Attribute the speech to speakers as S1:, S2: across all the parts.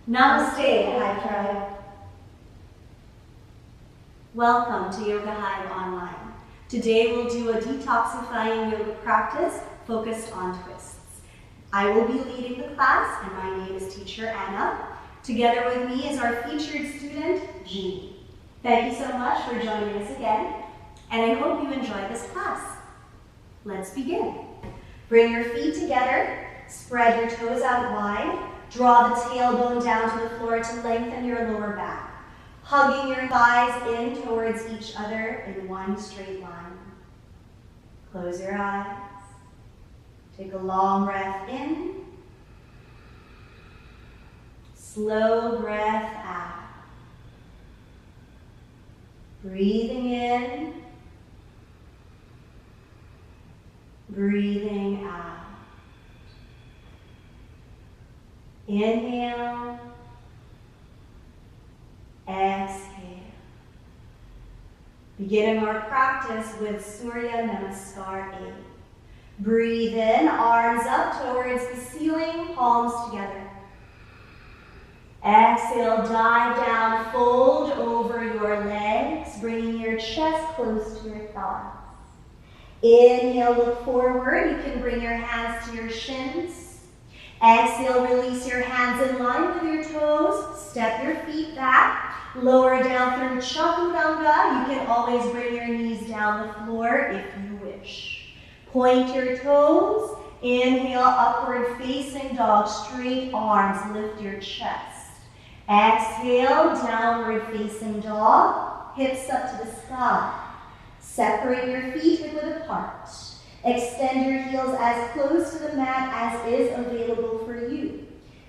S1: Namaste, Hive Tribe. Welcome to YogaHive Online. Today we'll do a detoxifying yoga practice focused on twists. I will be leading the class, and my name is Teacher Anna. Together with me is our featured student, Jeannie. Thank you so much for joining us again, and I hope you enjoy this class. Let's begin. Bring your feet together, spread your toes out wide, draw the tailbone down to the floor to lengthen your lower back, hugging your thighs in towards each other in one straight line. Close your eyes. Take a long breath in. Slow breath out. Breathing in. Breathing out. Inhale. Exhale. Beginning our practice with Surya Namaskar 8. Breathe in, arms up towards the ceiling, palms together. Exhale, dive down, fold over your legs, bringing your chest close to your thighs. Inhale, look forward. You can bring your hands to your shins. Exhale, release your hands in line with your toes. Step your feet back. Lower down through Chaturanga. You can always bring your knees down the floor if you wish. Point your toes. Inhale, upward facing dog. Straight arms, lift your chest. Exhale, downward facing dog. Hips up to the sky. Separate your feet hip-width apart. Extend your heels as close to the mat as is available for you.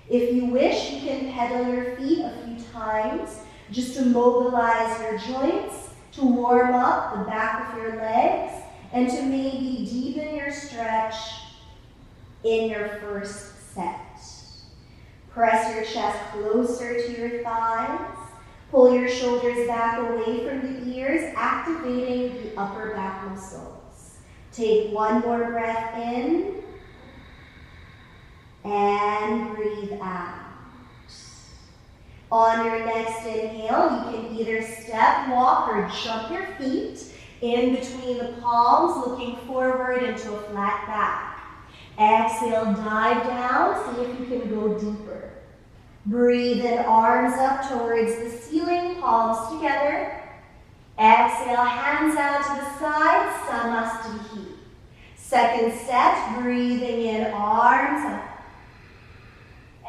S1: If you wish, you can pedal your feet a few times just to mobilize your joints, to warm up the back of your legs, and to maybe deepen your stretch in your first set. Press your chest closer to your thighs. Pull your shoulders back away from the ears, activating the upper back muscles. Take one more breath in and breathe out. On your next inhale, you can either step, walk, or jump your feet in between the palms, looking forward into a flat back. Exhale, dive down, see if you can go deeper. Breathe in, arms up towards the ceiling, palms together. Exhale, hands out to the side, Samastiti. Second set, breathing in, arms up.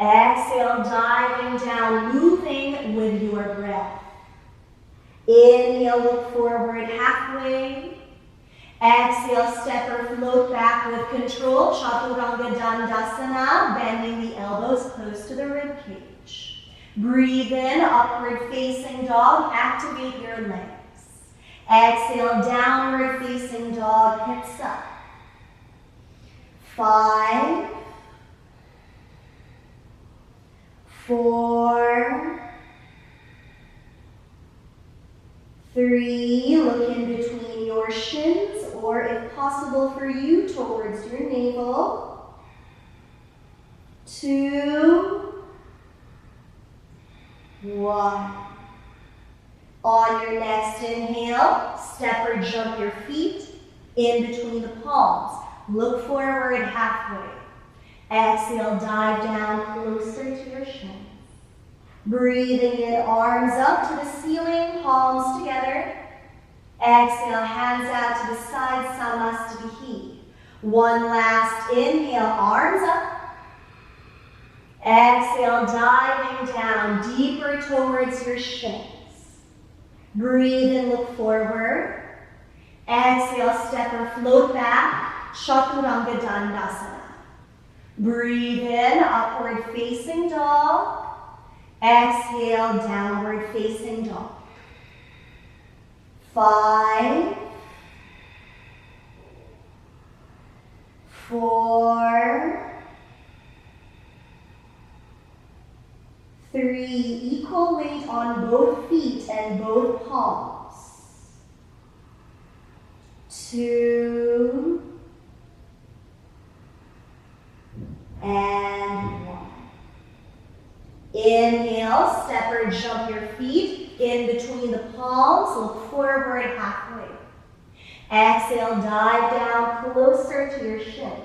S1: Exhale, diving down, moving with your breath. Inhale, look forward halfway. Exhale, step or float back with control. Chaturanga Dandasana, bending the elbows close to the rib cage. Breathe in, upward facing dog, activate your legs. Exhale, downward facing dog, hips up. 5, 4, 3, look in between your shins, or if possible for you, towards your navel. 2, 1. On your next inhale, step or jump your feet in between the palms. Look forward halfway. Exhale, dive down closer to your shins. Breathing in, arms up to the ceiling, palms together. Exhale, hands out to the side, Samastiti. One last inhale, arms up. Exhale, diving down deeper towards your shins. Breathe in, look forward. Exhale, step or float back, Chaturanga Dandasana. Breathe in, upward facing dog. Exhale, downward facing dog. 5, 4, 3, equal weight on both feet and both palms. 2, and 1. Inhale, step or jump your feet in between the palms. Look forward halfway. Exhale, dive down closer to your shins.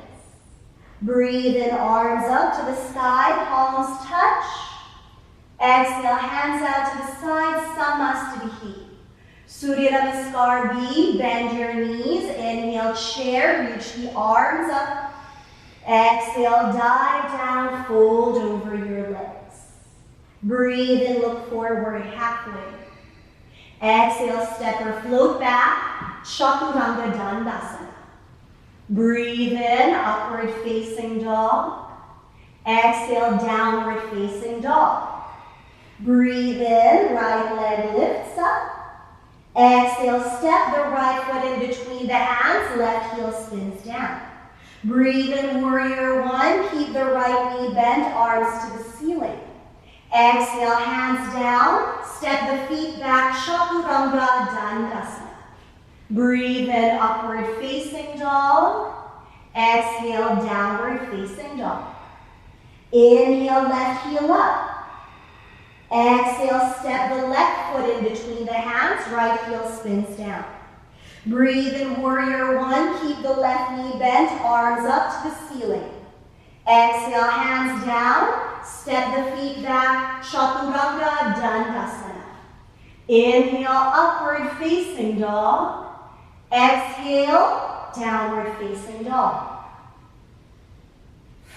S1: Breathe in, arms up to the sky, palms touch. Exhale, hands out to the side, Samastitihi. Surya Namaskar B, bend your knees. Inhale, chair, reach the arms up. Exhale, dive down, fold over your legs. Breathe in, look forward halfway. Exhale, step or float back, Chaturanga Dandasana. Breathe in, upward facing dog. Exhale, downward facing dog. Breathe in, right leg lifts up. Exhale, step the right foot in between the hands, left heel spins down. Breathe in, warrior one, keep the right knee bent, arms to the ceiling. Exhale, hands down, step the feet back, Chaturanga Dandasana. Breathe in, upward facing dog. Exhale, downward facing dog. Inhale, left heel up. Exhale, step the left foot in between the hands, right heel spins down. Breathe in, warrior one, keep the left knee bent, arms up to the ceiling. Exhale, hands down, step the feet back, Chaturanga Dandasana. Inhale, upward facing dog. Exhale, downward facing dog.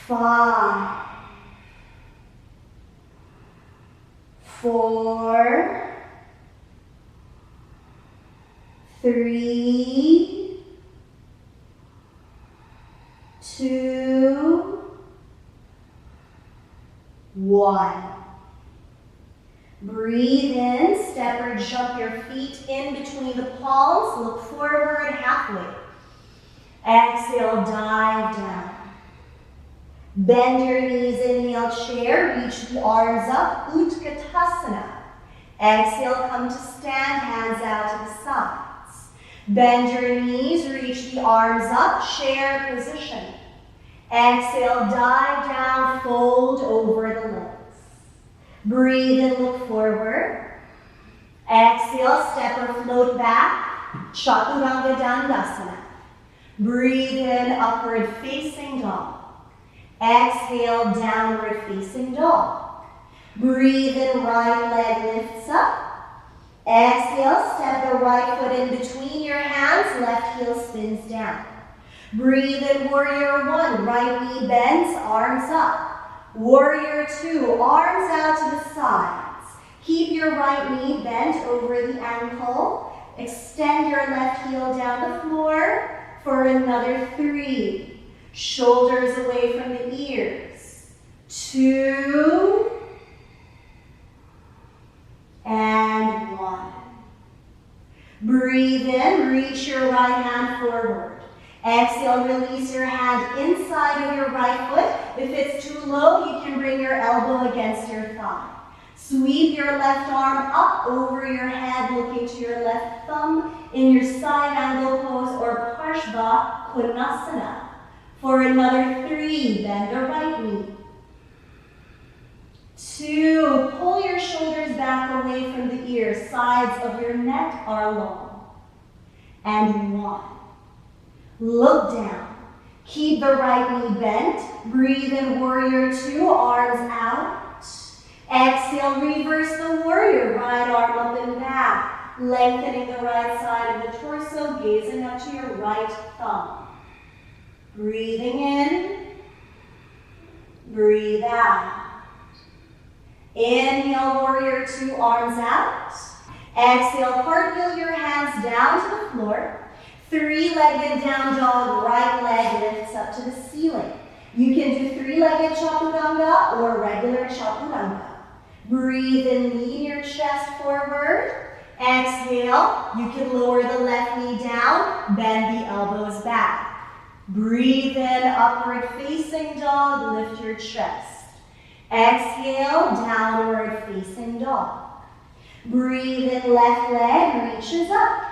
S1: 5, 4, 3, 2, 1. Breathe in, step or jump your feet in between the palms, look forward halfway. Exhale, dive down. Bend your knees, inhale, chair, reach the arms up, Utkatasana. Exhale, come to stand, hands out to the sides. Bend your knees, reach the arms up, chair position. Exhale, dive down, fold over the legs. Breathe and look forward. Exhale, step or float back, Chaturanga Dandasana. Breathe in, upward facing dog. Exhale, downward facing dog. Breathe in, right leg lifts up. Exhale, step the right foot in between your hands, left heel spins down. Breathe in, warrior one, right knee bends, arms up. Warrior two, arms out to the sides. Keep your right knee bent over the ankle. Extend your left heel down the floor for another 3. Shoulders away from the ears. 2 and 1. Breathe in, reach your right hand forward. Exhale, release your hand inside of your right foot. If it's too low, you can bring your elbow against your thigh. Sweep your left arm up over your head, looking to your left thumb in your side angle pose or Parshva Konasana. For another 3, bend the right knee. 2, pull your shoulders back away from the ears. Sides of your neck are long. And 1. Look down. Keep the right knee bent. Breathe in, warrior 2, arms out. Exhale, reverse the warrior. Right arm up and back. Lengthening the right side of the torso, gazing up to your right thumb. Breathing in. Breathe out. Inhale, warrior 2, arms out. Exhale, cartwheel your hands down to the floor. 3-legged down dog, right leg lifts up to the ceiling. You can do 3-legged chaturanga or regular chaturanga. Breathe in, lean your chest forward. Exhale, you can lower the left knee down, bend the elbows back. Breathe in, upward facing dog, lift your chest. Exhale, downward facing dog. Breathe in, left leg reaches up.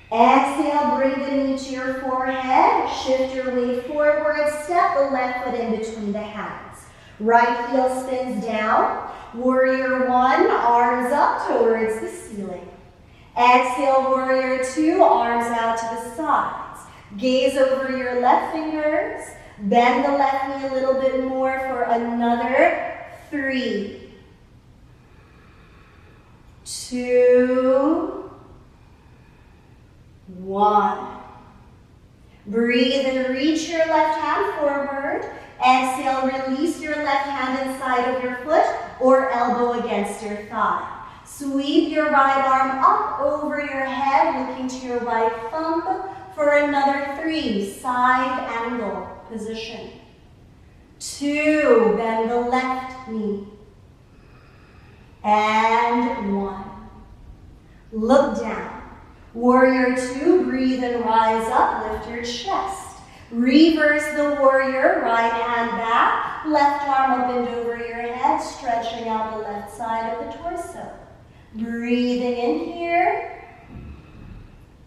S1: Exhale, bring the knee to your forehead. Shift your weight forward. Step the left foot in between the hands. Right heel spins down. Warrior 1, arms up towards the ceiling. Exhale, warrior 2, arms out to the sides. Gaze over your left fingers. Bend the left knee a little bit more for another 3, 2, 1. Breathe and reach your left hand forward. Exhale, release your left hand inside of your foot or elbow against your thigh. Sweep your right arm up over your head, looking to your right thumb for another 3, side angle position. 2, bend the left knee. And 1. Look down. Warrior 2, breathe and rise up, lift your chest. Reverse the warrior, right hand back, left arm up and over your head, stretching out the left side of the torso. Breathing in here,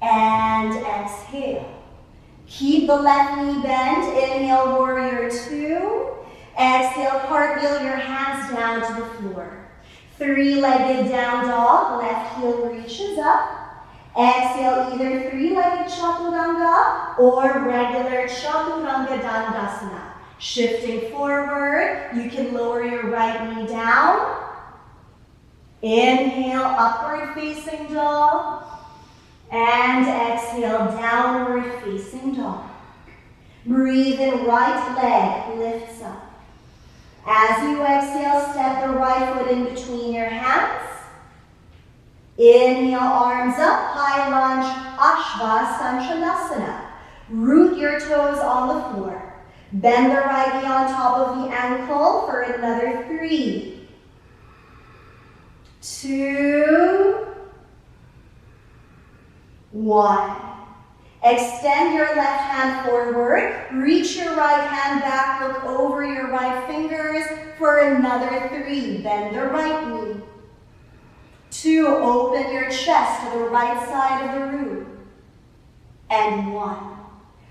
S1: and exhale. Keep the left knee bent, inhale, warrior 2. Exhale, cartwheel your hands down to the floor. 3-legged down dog, left heel reaches up. Exhale, either 3-legged chaturanga or regular chaturanga dandasana. Shifting forward, you can lower your right knee down. Inhale, upward facing dog. And exhale, downward facing dog. Breathe in, right leg lifts up. As you exhale, step the right foot in between your hands. Inhale, arms up, high lunge, Ashva Sanchalasana. Root your toes on the floor. Bend the right knee on top of the ankle for another 3, 2, 1. Extend your left hand forward. Reach your right hand back. Look over your right fingers for another 3. Bend the right knee. 2, open your chest to the right side of the room. And 1.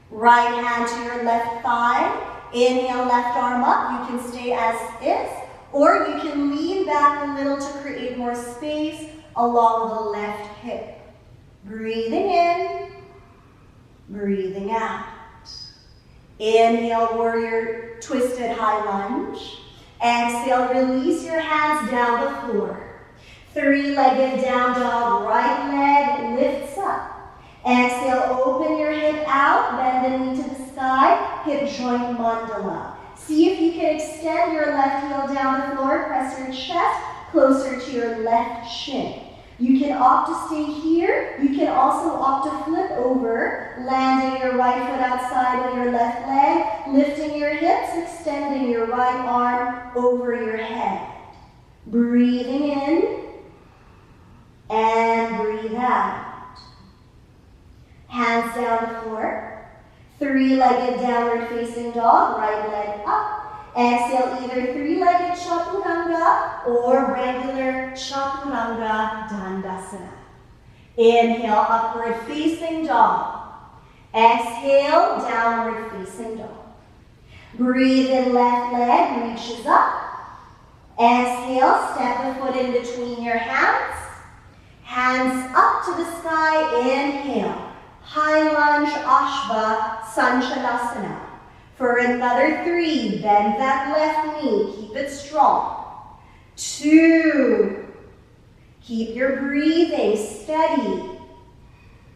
S1: Right hand to your left thigh. Inhale, left arm up. You can stay as is, or you can lean back a little to create more space along the left hip. Breathing in, breathing out. Inhale, warrior, twisted high lunge. Exhale, release your hands down the floor. 3-legged down dog, right leg lifts up. Exhale, open your hip out, bend the knee to the sky, hip joint mandala. See if you can extend your left heel down the floor, press your chest closer to your left shin. You can opt to stay here. You can also opt to flip over, landing your right foot outside of your left leg, lifting your hips, extending your right arm over your head. Breathing in and breathe out. Hands down the floor. 3-legged downward facing dog, right leg up. Exhale, either 3-legged chaturanga or regular chaturanga dandasana. Inhale, upward facing dog. Exhale, downward facing dog. Breathe in, left leg reaches up. Exhale, step the foot in between your hands. Hands up to the sky, inhale. High lunge, Ashva Sanchalasana. For another 3, bend that left knee, keep it strong. 2, keep your breathing steady.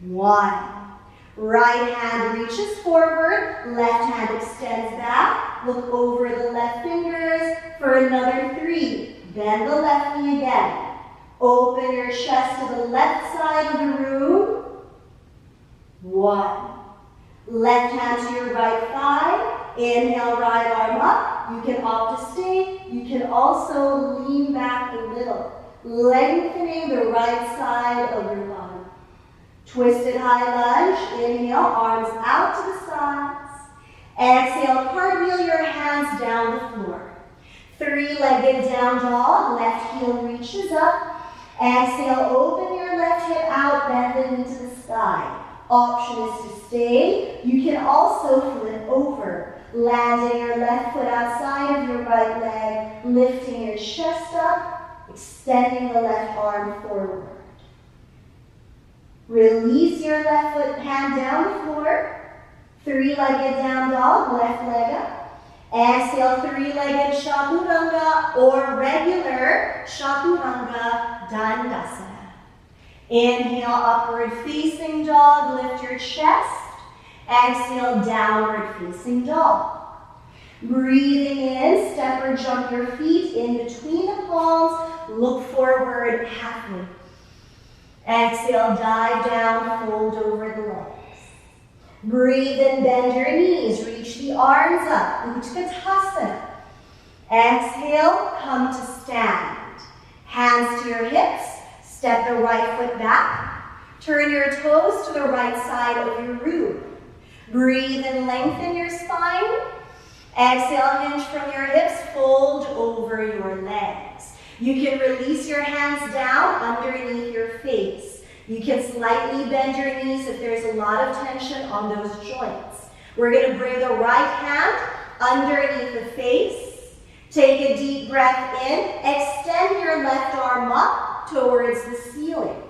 S1: 1, right hand reaches forward, left hand extends back, look over the left fingers for another 3, bend the left knee again. Open your chest to the left side of the room. 1. Left hand to your right thigh. Inhale, right arm up. You can opt to stay. You can also lean back a little, lengthening the right side of your body. Twisted high lunge. Inhale, arms out to the sides. Exhale, cartwheel your hands down the floor. 3-legged down dog. Left heel reaches up. Exhale, open your left hip out, bend the knee to the sky. Option is to stay. You can also flip over, landing your left foot outside of your right leg. lifting your chest up, extending the left arm forward. Release your left foot, hand down the floor. Three-legged down dog, left leg up. Exhale, three-legged chaturanga or regular chaturanga dandasana. Inhale, upward facing dog, lift your chest. Exhale, downward facing dog. Breathing in, step or jump your feet in between the palms, look forward halfway. Exhale, dive down, fold over the legs. Breathe in, bend your knees, reach the arms up, Utkatasana. Exhale, come to stand. Hands to your hips, step the right foot back. Turn your toes to the right side of your room. Breathe and lengthen your spine. Exhale, hinge from your hips, fold over your legs. You can release your hands down underneath your face. You can slightly bend your knees if there's a lot of tension on those joints. We're going to bring the right hand underneath the face. Take a deep breath in. Extend your left arm up towards the ceiling.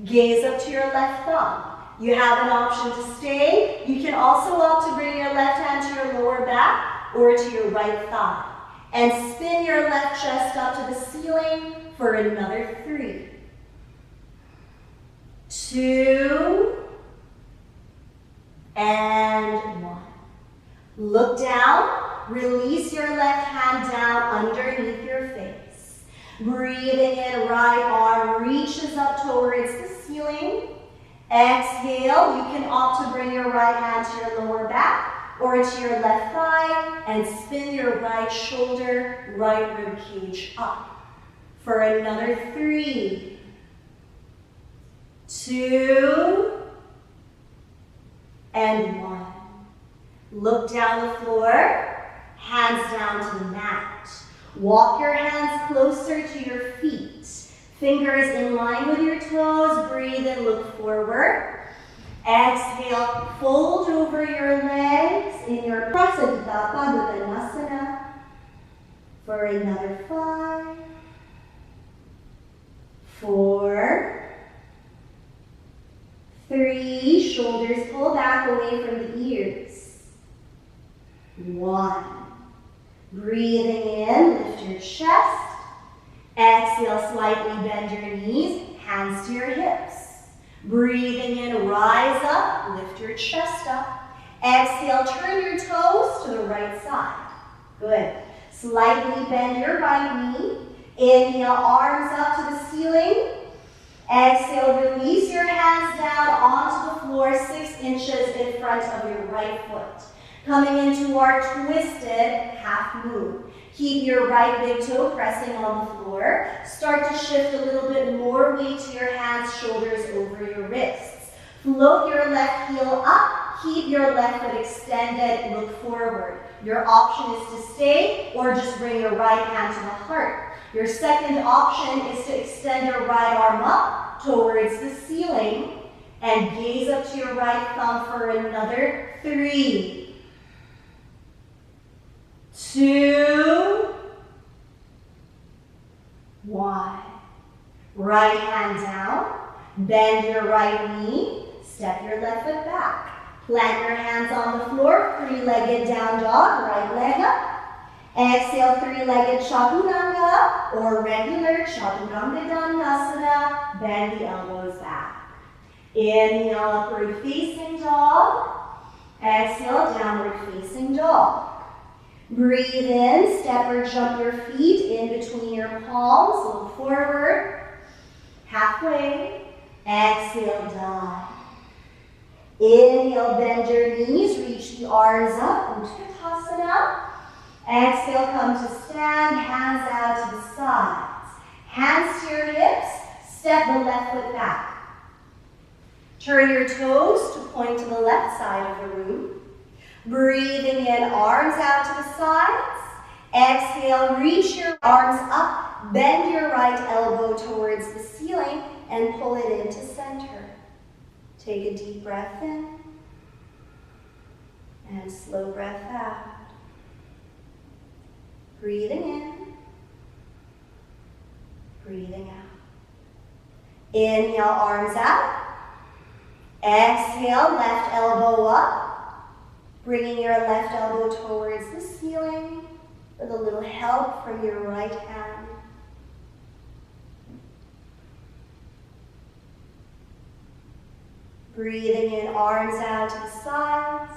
S1: Gaze up to your left thumb. You have an option to stay. You can also opt to bring your left hand to your lower back or to your right thigh. And spin your left chest up to the ceiling for another 3, 2, and 1. Look down, release your left hand down underneath your face. Breathing in, right arm reaches up towards the ceiling. Exhale, you can opt to bring your right hand to your lower back or to your left thigh and spin your right shoulder, right rib cage up. For another 3, 2, and 1. Look down the floor, hands down to the mat. Walk your hands closer to your feet. Fingers in line with your toes. Breathe and look forward. Exhale, fold over your legs in your Prasarita Padottanasana for another 5, 4, 3, shoulders pull back away from the ears. 1. Breathing in, lift your chest. Exhale, slightly bend your knees, hands to your hips. Breathing in, rise up, lift your chest up. Exhale, turn your toes to the right side. Good. Slightly bend your right knee. Inhale, arms up to the ceiling. Exhale, release your hands down onto the floor 6 inches in front of your right foot. Coming into our twisted half moon. Keep your right big toe pressing on the floor. Start to shift a little bit more weight to your hands, shoulders over your wrists. Float your left heel up. Keep your left foot extended. Look forward. Your option is to stay or just bring your right hand to the heart. Your second option is to extend your right arm up towards the ceiling and gaze up to your right thumb for another 3, 2, 1. Right hand down, bend your right knee, step your left foot back. Plant your hands on the floor, 3-legged down dog, right leg up. Exhale, 3-legged chaturanga or regular chaturanga dandasana. Bend the elbows back. Inhale, upward facing dog. Exhale, downward facing dog. Breathe in, step or jump your feet in between your palms. Look forward, halfway. Exhale, dive. Inhale, bend your knees, reach the arms up, Utkatasana. Exhale, come to stand, hands out to the sides. Hands to your hips, step the left foot back. Turn your toes to point to the left side of the room. Breathing in, arms out to the sides. Exhale, reach your arms up, bend your right elbow towards the ceiling and pull it into center. Take a deep breath in and slow breath out. Breathing in breathing out. Inhale, arms out. Exhale, left elbow up. Bringing your left elbow towards the ceiling with a little help from your right hand. Breathing in, arms out to the sides.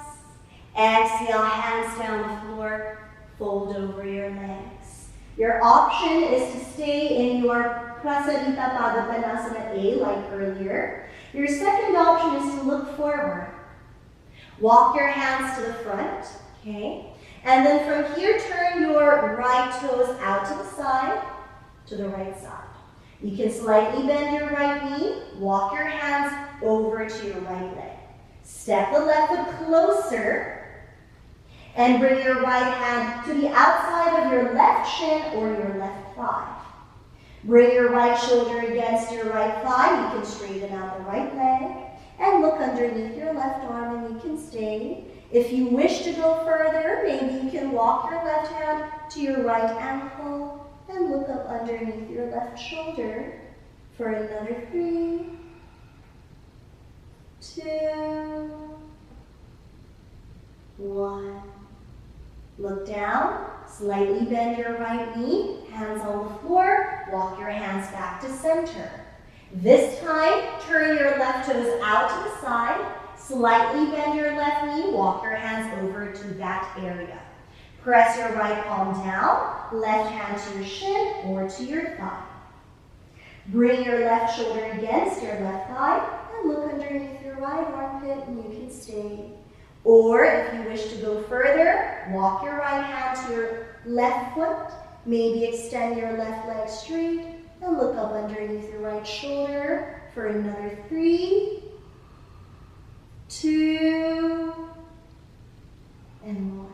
S1: Exhale, hands down the floor, fold over your legs. Your option is to stay in your Prasarita Padottanasana A like earlier. Your second option is to look forward. Walk your hands to the front, okay? And then from here, turn your right toes out to the side, to the right side. You can slightly bend your right knee, walk your hands over to your right leg. Step the left foot closer, and bring your right hand to the outside of your left shin or your left thigh. Bring your right shoulder against your right thigh. You can straighten out the right leg and look underneath your left arm, and you can stay. If you wish to go further, maybe you can walk your left hand to your right ankle and look up underneath your left shoulder for another 3, 2, 1. Look down, slightly bend your right knee, hands on the floor, walk your hands back to center. This time, turn your left toes out to the side, slightly bend your left knee, walk your hands over to that area. Press your right palm down, left hand to your shin or to your thigh. Bring your left shoulder against your left thigh and look underneath your right armpit, and you can stay. Or if you wish to go further, walk your right hand to your left foot, maybe extend your left leg straight and look up underneath your right shoulder for another 3, 2, and 1.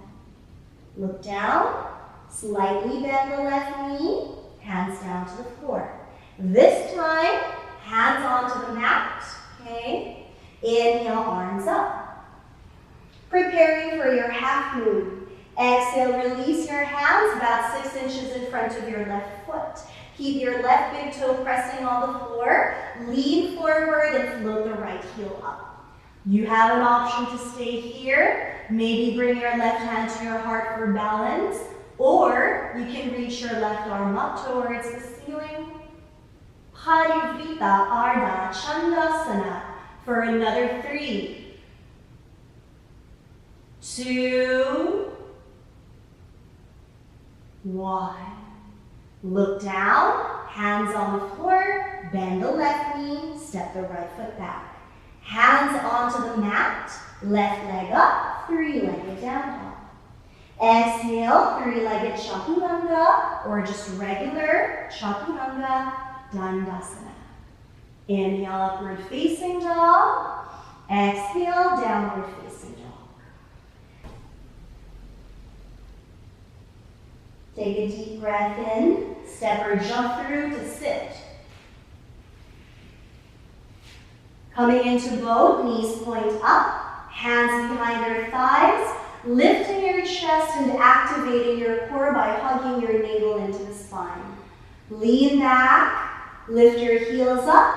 S1: Look down, slightly bend the left knee, hands down to the floor. This time, hands onto the mat, okay? Inhale, arms up. Preparing for your half moon. Exhale, release your hands about 6 inches in front of your left foot. Keep your left big toe pressing on the floor. Lean forward and float the right heel up. You have an option to stay here. Maybe bring your left hand to your heart for balance, or you can reach your left arm up towards the ceiling. Parivrita Ardha Chandasana for another 3, 2, 1. Look down, hands on the floor, bend the left knee, step the right foot back. Hands onto the mat, left leg up, 3-legged down dog. Exhale, 3-legged Chaturanga, or just regular Chaturanga Dandasana. Inhale, upward facing dog. Exhale, downward facing dog. Take a deep breath in, step or jump through to sit. Coming into boat, knees point up, hands behind your thighs, lifting your chest and activating your core by hugging your navel into the spine. Lean back, lift your heels up,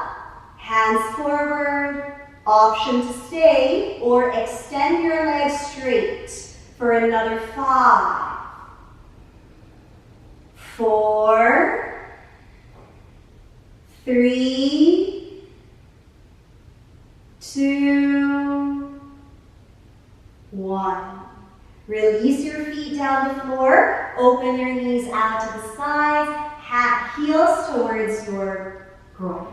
S1: hands forward, option to stay or extend your legs straight for another 5, 4, 3, 2, 1. Release your feet down the floor. Open your knees out to the sides. Heels towards your groin.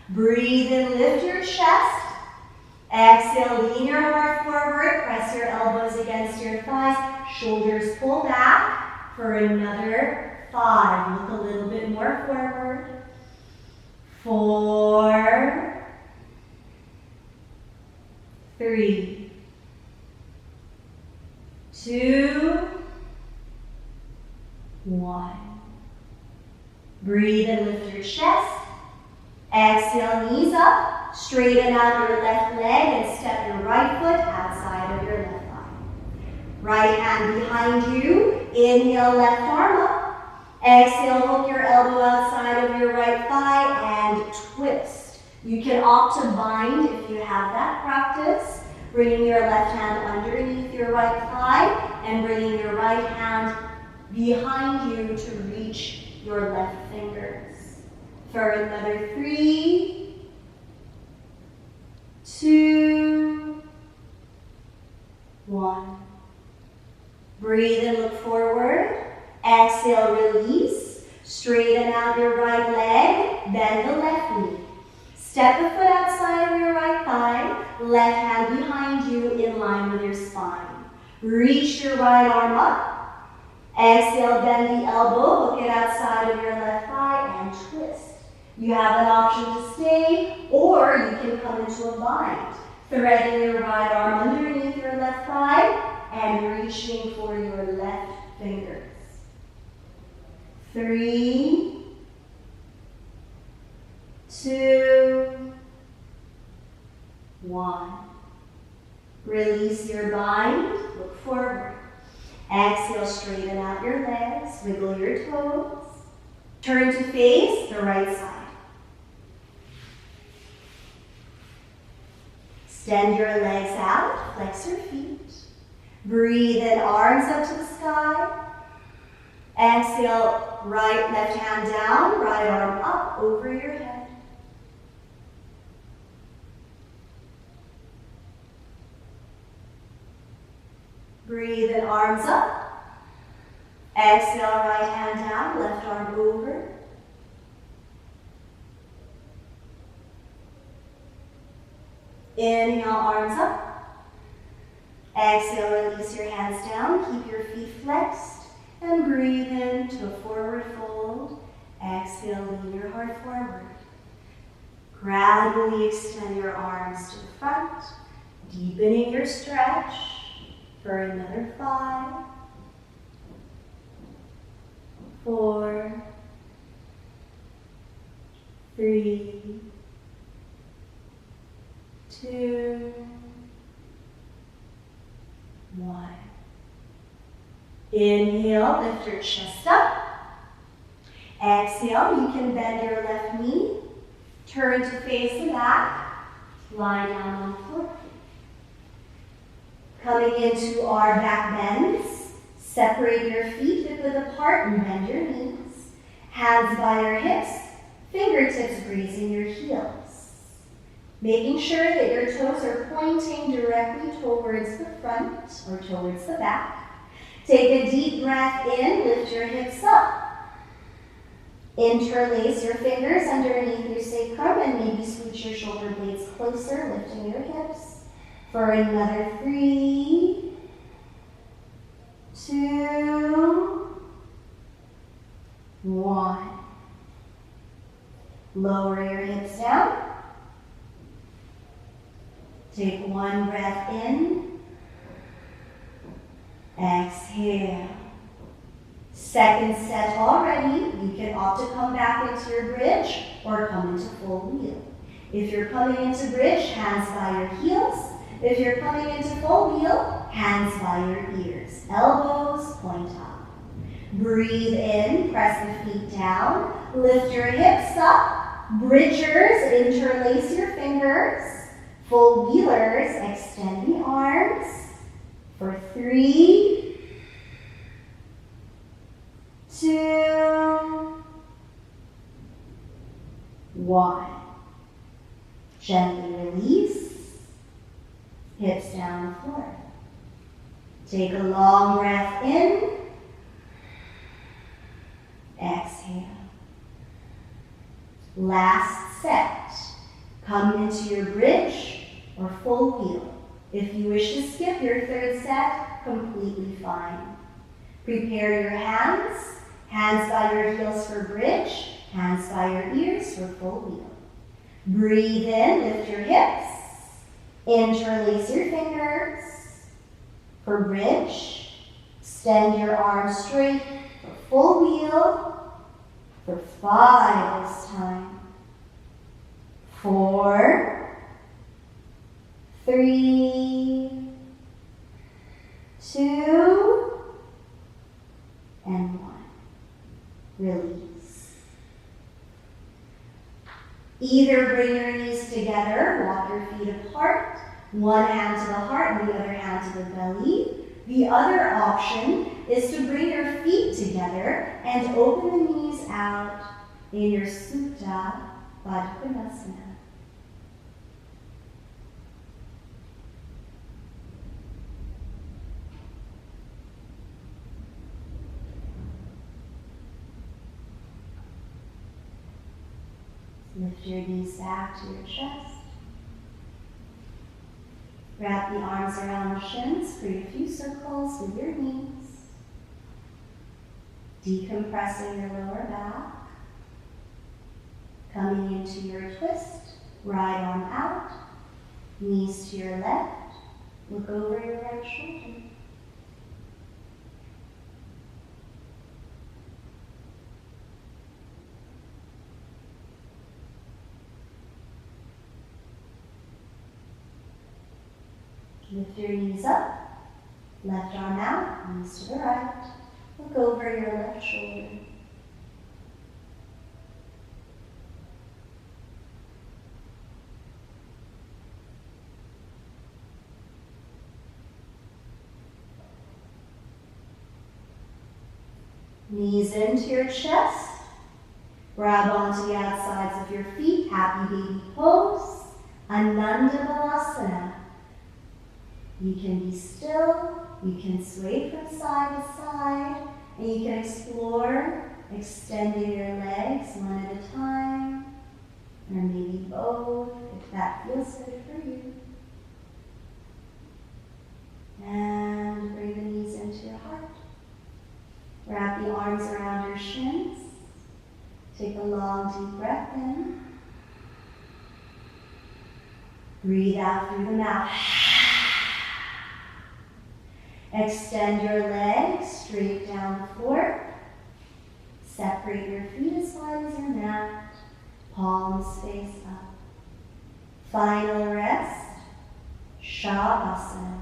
S1: Breathe in, lift your chest. Exhale, lean your heart forward. Press your elbows against your thighs. Shoulders pull back for another 5. Look a little bit more forward. 4, 3, 2, 1. Breathe and lift your chest. Exhale, knees up. Straighten out your left leg and step your right foot outside of your left thigh. Right hand behind you. Inhale, left arm up. Exhale, hook your elbow outside of your right thigh and twist. You can opt to bind if you have that practice, bringing your left hand underneath your right thigh and bringing your right hand behind you to reach your left fingers. For another 3, 2, 1. Breathe and look forward. Exhale, release. Straighten out your right leg, bend the left knee. Step the foot outside of your right thigh, left hand behind you in line with your spine. Reach your right arm up. Exhale, bend the elbow, hook it outside of your left thigh and twist. You have an option to stay, or you can come into a bind. Threading your right arm underneath your left thigh and reaching for your left fingers. 3, 2, 1. Release your bind, look forward. Exhale, straighten out your legs, wiggle your toes. Turn to face the right side. Extend your legs out, flex your feet. Breathe in, arms up to the sky. Exhale, right, left hand down, right arm up over your head. Breathe in, arms up. Exhale, right hand down, left arm over. Inhale, arms up. Exhale, release your hands down. Keep your feet flexed. And breathe into a forward fold. Exhale, lean your heart forward. Gradually extend your arms to the front. Deepening your stretch for another 5, 4, 3, 2, 1. Inhale, lift your chest up. Exhale, you can bend your left knee. Turn to face the back. Lie down on the floor. Coming into our back bends. Separate your feet hip width apart and bend your knees. Hands by your hips. Fingertips grazing your heels. Making sure that your toes are pointing directly towards the front or towards the back. Take a deep breath in, lift your hips up. Interlace your fingers underneath your sacrum and maybe scooch your shoulder blades closer, lifting your hips. For another 3, 2, 1. Lower your hips down. Take one breath in. Exhale. Second set already. You can opt to come back into your bridge or come into full wheel. If you're coming into bridge, hands by your heels. If you're coming into full wheel, hands by your ears. Elbows point up. Breathe in, press the feet down. Lift your hips up. Bridgers, interlace your fingers. Full wheelers, extend the arms. For 3, 2, 1. Gently release. Hips down the floor. Take a long breath in. Exhale. Last set. Come into your bridge or full wheel. If you wish to skip your third set, completely fine. Prepare your hands. Hands by your heels for bridge. Hands by your ears for full wheel. Breathe in, lift your hips. Interlace your fingers for bridge. Extend your arms straight for full wheel. For 5 this time. 4, 3, 2, and 1. release. Either bring your knees together, walk your feet apart, one hand to the heart and the other hand to the belly. The other option is to bring your feet together and open the knees out in your Supta Baddha Konasana. Lift your knees back to your chest. Wrap the arms around the shins, create a few circles with your knees. Decompressing your lower back. Coming into your twist, right arm out, knees to your left, look over your right shoulder. Lift your knees up, left arm out, knees to the right. Look over your left shoulder. Knees into your chest. Grab onto the outsides of your feet. Happy baby pose. Ananda Balasana. You can be still, you can sway from side to side, and you can explore extending your legs one at a time, or maybe both, if that feels good for you. And bring the knees into your heart. Wrap the arms around your shins. Take a long, deep breath in. Breathe out through the mouth. Extend your legs straight down the floor. Separate your feet as wide as your mat. Palms face up. Final rest. Shavasana.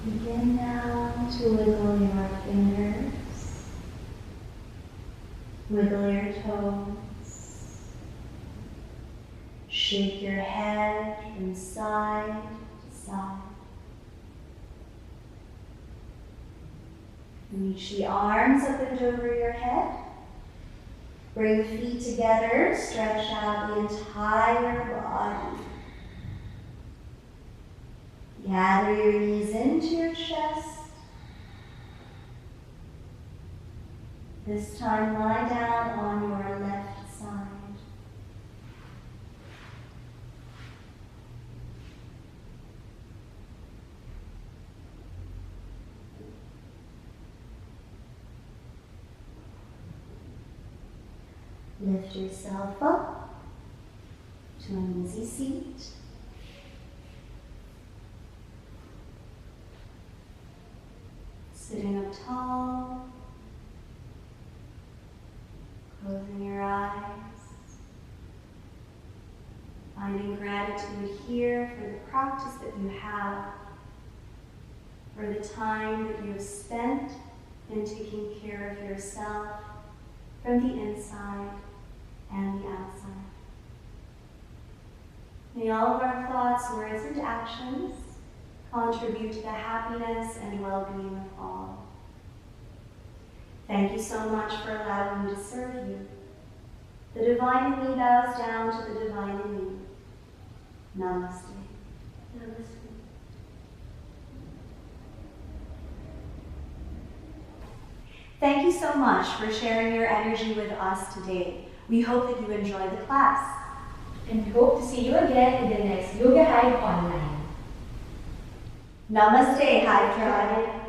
S1: Begin now to wiggle your fingers, wiggle your toes, shake your head from side to side. Reach the arms up and over your head. Bring the feet together, stretch out the entire body. Gather your knees into your chest. This time lie down on your left side. Lift yourself up to an easy seat. Sitting up tall, closing your eyes, finding gratitude here for the practice that you have, for the time that you have spent in taking care of yourself from the inside and the outside. May all of our thoughts, words, and actions contribute to the happiness and well-being of all. Thank you so much for allowing me to serve you. The divine in me bows down to the divine in me. Namaste. Namaste. Thank you so much for sharing your energy with us today. We hope that you enjoy the class.
S2: And we hope to see you again in the next YogaHive online.
S1: Namaste, Hive Tribe.